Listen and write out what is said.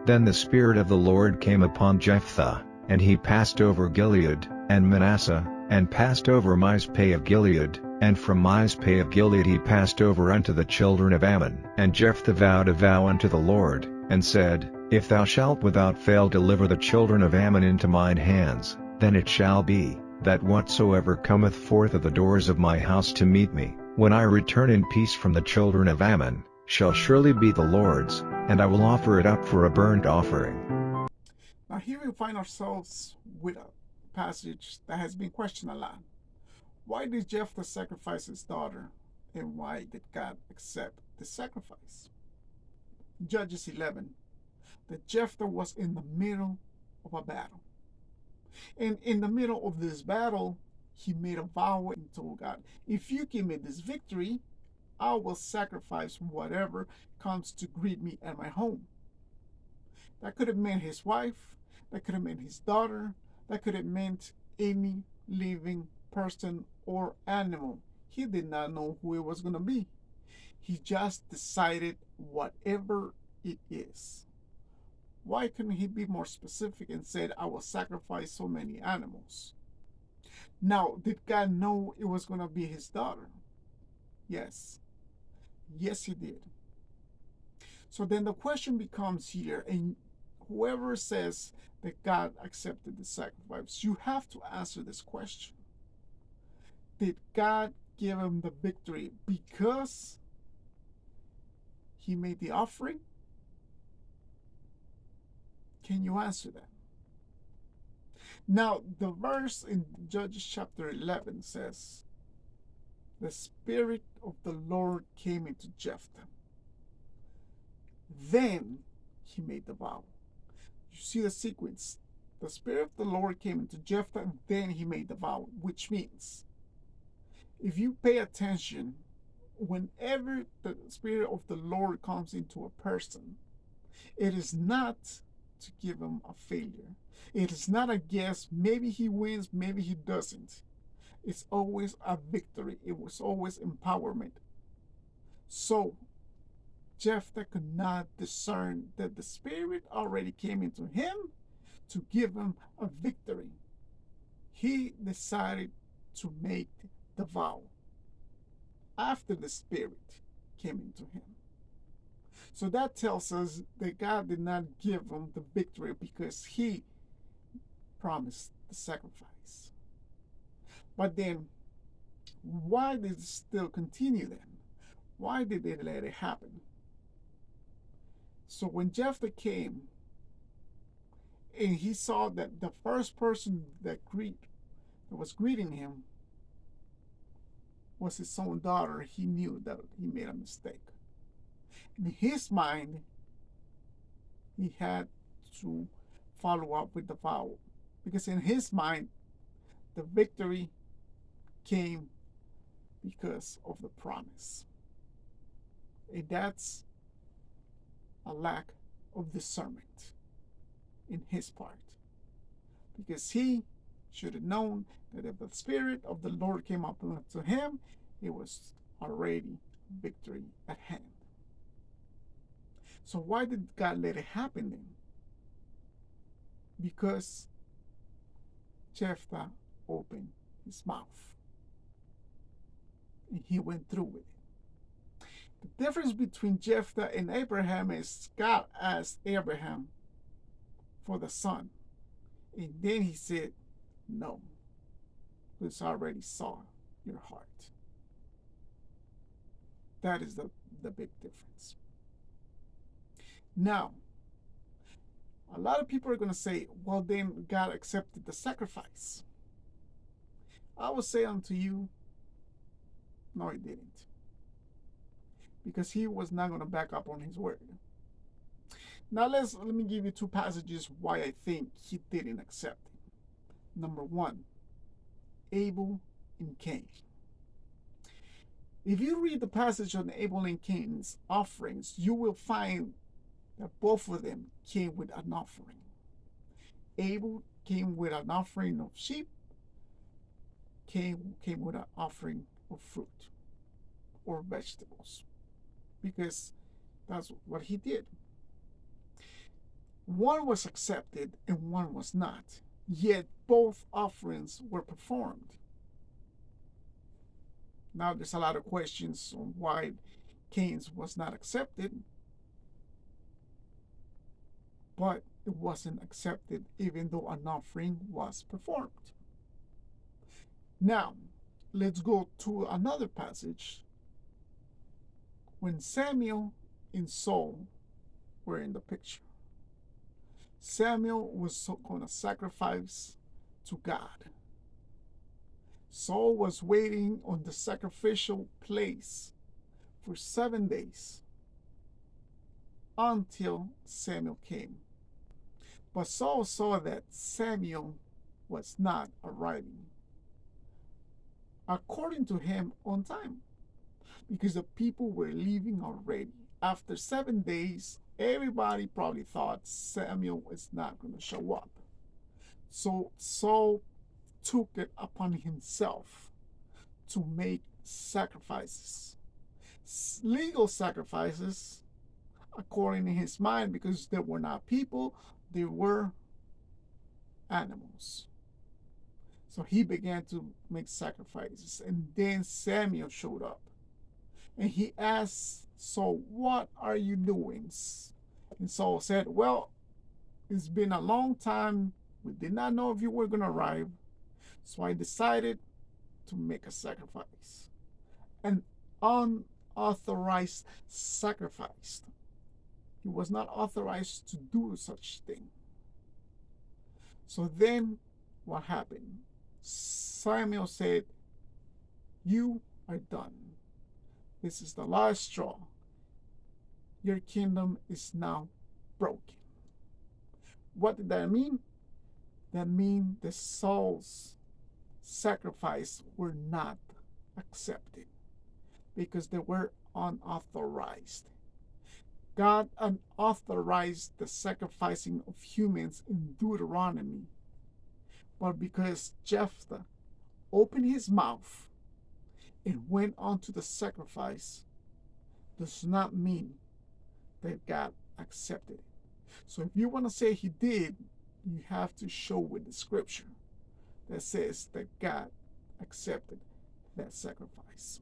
Then the Spirit of the Lord came upon Jephthah, and he passed over Gilead, and Manasseh, and passed over Mizpeh of Gilead, and from Mizpeh of Gilead he passed over unto the children of Ammon. And Jephthah vowed a vow unto the Lord, and said, If thou shalt without fail deliver the children of Ammon into mine hands, then it shall be, that whatsoever cometh forth of the doors of my house to meet me, when I return in peace from the children of Ammon, shall surely be the Lord's, and I will offer it up for a burnt offering. Now here we find ourselves with a passage that has been questioned a lot. Why did Jephthah sacrifice his daughter, and why did God accept the sacrifice? Judges 11, that Jephthah was in the middle of a battle. And in the middle of this battle, he made a vow and told God, if you give me this victory, I will sacrifice whatever comes to greet me at my home. That could have meant his wife, that could have meant his daughter, that could have meant any living person or animal. He did not know who it was going to be. He just decided whatever it is. Why couldn't he be more specific and said, I will sacrifice so many animals? Now, did God know it was going to be his daughter? Yes. Yes, he did. So then the question becomes here, and whoever says that God accepted the sacrifice, you have to answer this question. Did God give him the victory because he made the offering? Can you answer that? Now, the verse in Judges chapter 11 says, the Spirit of the Lord came into Jephthah. Then he made the vow. You see the sequence. The Spirit of the Lord came into Jephthah, and then he made the vow, which means, if you pay attention, whenever the Spirit of the Lord comes into a person, it is not to give him a failure. It is not a guess. Maybe he wins, maybe he doesn't. It's always a victory. It was always empowerment. So Jephthah could not discern that the Spirit already came into him to give him a victory. He decided to make the vow after the Spirit came into him. So that tells us that God did not give him the victory because he promised the sacrifice. But then, why did it still continue then? Why did they let it happen? So when Jephthah came and he saw that the first person that was greeting him was his own daughter, he knew that he made a mistake. In his mind, he had to follow up with the vow, because in his mind, the victory came because of the promise. And that's a lack of discernment in his part, because he should have known that if the Spirit of the Lord came up to him, it was already victory at hand. So why did God let it happen then? Because Jephthah opened his mouth and he went through with it. The difference between Jephthah and Abraham is God asked Abraham for the son, and then he said, no, because I already saw your heart. That is the big difference. Now, a lot of people are going to say, well, then God accepted the sacrifice. I will say unto you, no, he didn't. Because he was not going to back up on his word. Now, let me give you two passages why I think he didn't accept it. Number one, Abel and Cain. If you read the passage on Abel and Cain's offerings, you will find that both of them came with an offering. Abel came with an offering of sheep, Cain came with an offering of fruit or vegetables, because that's what he did. One was accepted and one was not, yet both offerings were performed. Now there's a lot of questions on why Cain's was not accepted, but it wasn't accepted even though an offering was performed. Now, let's go to another passage. When Samuel and Saul were in the picture, Samuel was going to sacrifice to God. Saul was waiting on the sacrificial place for 7 days until Samuel came. But Saul saw that Samuel was not arriving, according to him, on time, because the people were leaving already. After 7 days, everybody probably thought Samuel was not going to show up. So Saul took it upon himself to make sacrifices, legal sacrifices, according to his mind, because they were not people, they were animals. So he began to make sacrifices, and then Samuel showed up, and he asked Saul, "What are you doing?" And Saul said, "Well, it's been a long time. We did not know if you were going to arrive, so I decided to make a sacrifice, an unauthorized sacrifice." He was not authorized to do such thing. So then what happened? Samuel said, "You are done. This is the last straw. Your kingdom is now broken." What did that mean? That means the Saul's sacrifice were not accepted because they were unauthorized. God unauthorized the sacrificing of humans in Deuteronomy, but because Jephthah opened his mouth and went on to the sacrifice, does not mean that God accepted it. So if you want to say he did, you have to show with the scripture that says that God accepted that sacrifice.